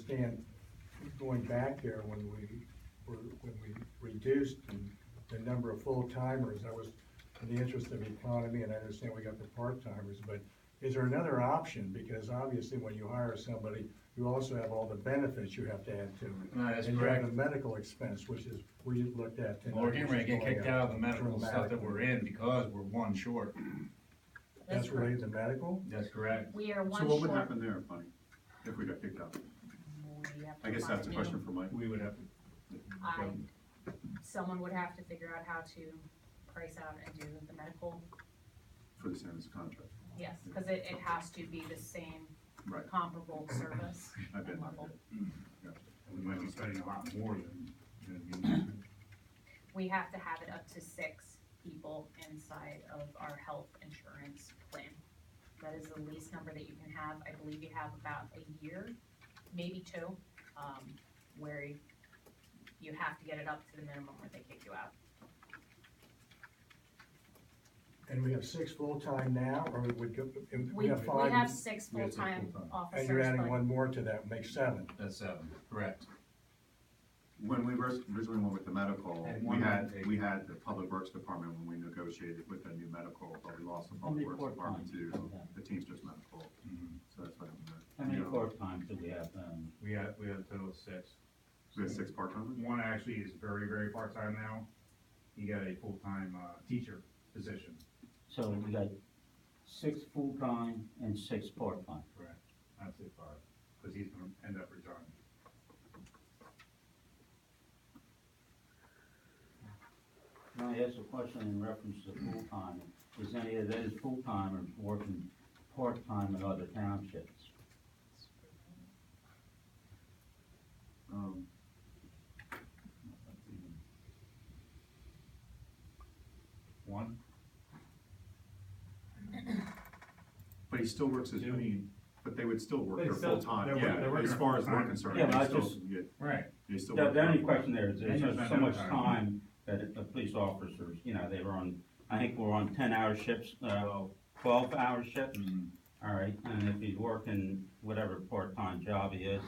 understand, going back there when we reduced the number of full-timers, that was in the interest of economy, and I understand we got the part-timers, but is there another option? Because obviously, when you hire somebody, you also have all the benefits you have to add to it. No, that's And you correct. have the medical expense, which is, we looked at tonight. Well, we're getting ready to get which is kicked going out of the medical stuff that dramatically. we're in because we're one short. That's related to medical? That's correct. We are one So short. what would happen there, Bonnie, if we got kicked out? We have to I guess find that's a new- question for Mike. We would have to. Someone would have to figure out how to price out and do the medical, For the Sims contract. yes, cause it has to be the same Right. comparable service I bet. and level. Yeah. We might be spending a lot more than. We have to have it up to 6 people inside of our health insurance plan. That is the least number that you can have. I believe you have about a year, maybe 2, where you have to get it up to the minimum or they kick you out. And we have 6 full-time now, or we would go, and We have 5? have 6 We have 6 full-time full-time. officers, And you're adding but one more to that, makes 7. That's 7, correct. When we originally went with the medical, And we one had, other we had the Public Works Department when we negotiated with the new medical, but we lost the How many Public Works Department to part-time? the Teamsters Medical, Mhm. so that's what happened there. How many You know, part-times do we have, We have a total of 6. We have 6 part-timers? One actually is very, very part-time now. He got a full-time, teacher position. so we got 6 full-time and 6 part-time? Correct. That's it, because he's gonna end up retiring. Can I ask a question in reference to full-time? Is any of those full-timers working part-time in other townships? One? But he still works as, I mean, but they would still work They their still- full-time, they're yeah, working as their far as we're full-time. concerned. Yeah, but they I still just- get- Right. they still The work only their- question there is, And there's you just spend so much overtime. time that the police officers, you know, they were on, I think we're on 10-hour shifts, 12-hour shifts. Mhm. All right, and if he's working whatever part-time job he is,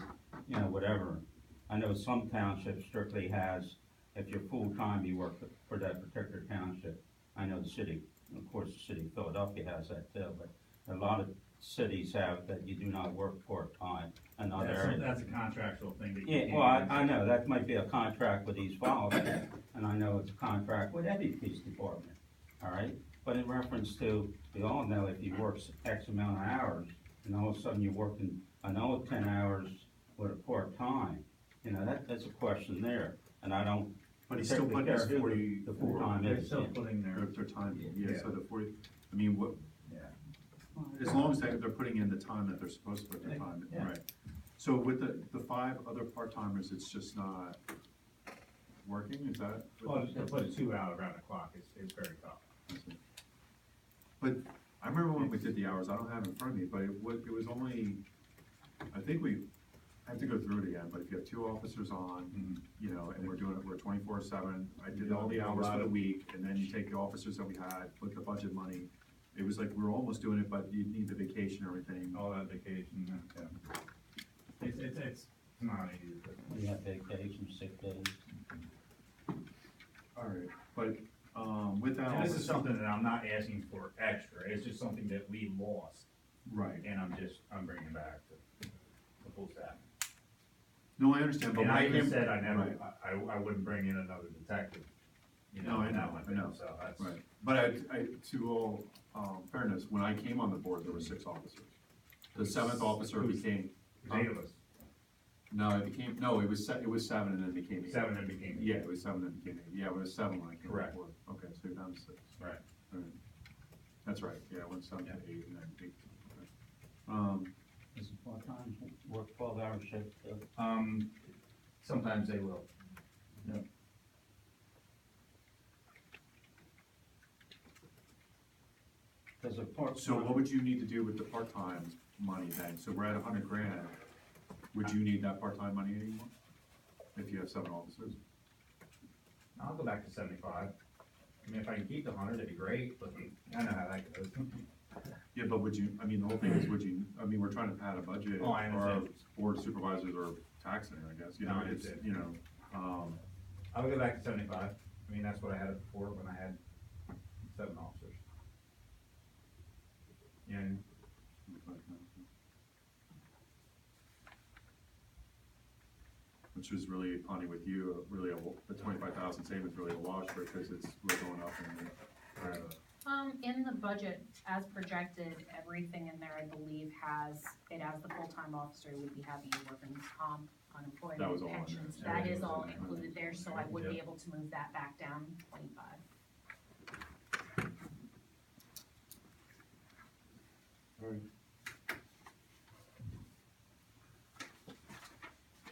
you know, whatever. I know some township strictly has, if you're full-time, you work for that particular township. I know the city, of course, the city of Philadelphia has that too, but a lot of cities have that you do not work part-time in other areas. That's a contractual thing that you Yeah, can't. well, I know, that might be a contract with these files, and I know it's a contract with every police department, all right? But in reference to, we all know if you work X amount of hours, and all of a sudden you're working another 10 hours with a part-time, you know, that's a question there, and I don't But he's still putting his particularly care who 40, the full-time They're is. still yeah. putting their time, Yeah. yeah, so the 40, I mean, what, Yeah. as long as they're putting in the time that they're supposed to put their time, Yeah. right? So with the 5 other part-timers, it's just not working, is that? Well, to put 2 out around the clock is very tough. But I remember when we did the hours, I don't have it in front of me, but it was only, I think I have to go through it again, but if you have 2 officers on, Mhm. you know, and we're 24/7, I did all the hours for the week, and then you take the officers that we had, with the budget money, it was like, we were almost doing it, but you need the vacation and everything. All that vacation, yeah. It's not easy, but. We have vacation, sick days. Alright, but, with that. And this is also- something that I'm not asking for extra, it's just something that we lost, Right, and I'm bringing back to the full staff. no, I understand, but And when I I even came, said I never, right. I wouldn't bring in another detective, you No, know, I in that know, one I thing, know. so that's. Right, but to all, fairness, when I came on the board, there were 6 officers. The 7th officer became, It was 8 of us, it was 7 and then it became 8. 7 and became 8. Yeah, it was 7 and became 8, yeah, it was 7 when I came on Correct. board. Okay, so you're down to 6. Right. Alright. That's right, yeah, it went 7 to Yeah. 8 and then 8. Okay. Is it part-time, work 12-hour shift? Sometimes they will. Yep. Does a part-time? So what would you need to do with the part-time money then? So we're at 100 grand, would you need that part-time money anymore? If you have 7 officers? I'll go back to 75. I mean, if I can keep the 100, that'd be great, but I know how that goes. Yeah, but would you, I mean, the whole thing is, would you, I mean, we're trying to pad a budget, Oh, I or understand. board of supervisors are taxing, I guess, you No, know, I it's, understand. you know, I would go back to 75. I mean, that's what I had it before when I had 7 officers. And which is really, Connie, with you, really, the 25,000 savings really a wash, because we're going up and, In the budget, as projected, everything in there, I believe, has, it has the full-time officer would be having workers' comp, That was unemployment, all in there. pensions, that Everything is was all in there. included there, so I would be Yep. able to move that back down 25.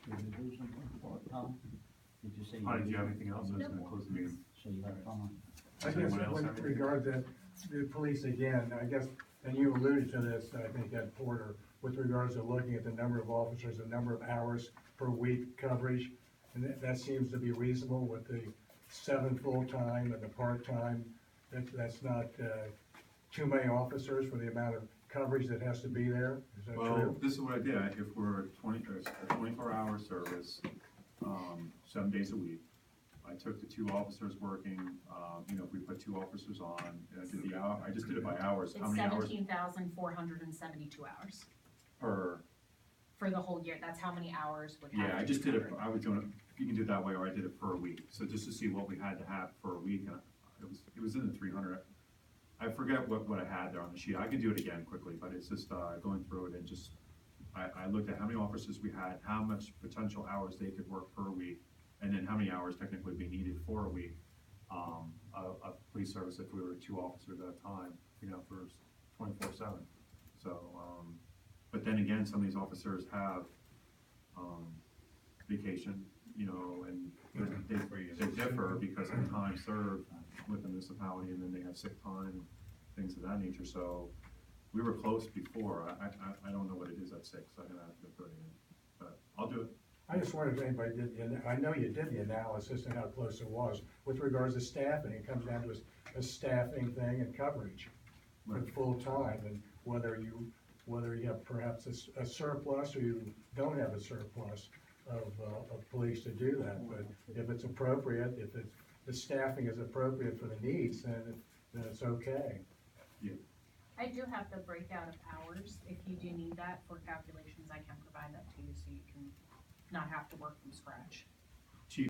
Did you do something for it, Tom? Did you say? Connie, do you have anything else, or is it gonna close the meeting? So you have time? I Does guess anyone else have with anything? regard to the police again, I guess, and you alluded to this, I think, Ed Porter, with regards to looking at the number of officers, the number of hours per week coverage, and that seems to be reasonable with the 7 full-time and the part-time. That's not, too many officers for the amount of coverage that has to be there, is that Well, true? this is what I did, if we're a 24-hour service, 7 days a week, I took the 2 officers working, you know, if we put 2 officers on, and I did the hour, I just did it by hours, how It's many hours 17,472 hours per? for the whole year, that's how many hours would have Yeah, to I be just did it, covered. I was doing it, you can do it that way, or I did it per week, so just to see what we had to have for a week, and it was in the 300. I forget what I had there on the sheet, I can do it again quickly, but it's just, going through it and just, I looked at how many officers we had, how much potential hours they could work per week, and then how many hours technically be needed for a week, of police service if we were 2 officers at a time, you know, for 24/7. So, but then again, some of these officers have, vacation, you know, and they differ because of time served with the municipality, and then they have sick time, things of that nature, so we were close before, I don't know what it is at 6, I'm gonna have to go through it again, but I'll do it. I just wondered if anybody did, I know you did the analysis and how close it was, with regards to staffing, it comes down to a staffing thing and coverage for Right. full-time, and whether you have perhaps a surplus or you don't have a surplus of police to do that, but if it's appropriate, if the staffing is appropriate for the needs, then it's okay. I do have the breakout of hours, if you do need that for calculations, I can provide that to you, so you can not have to work from scratch.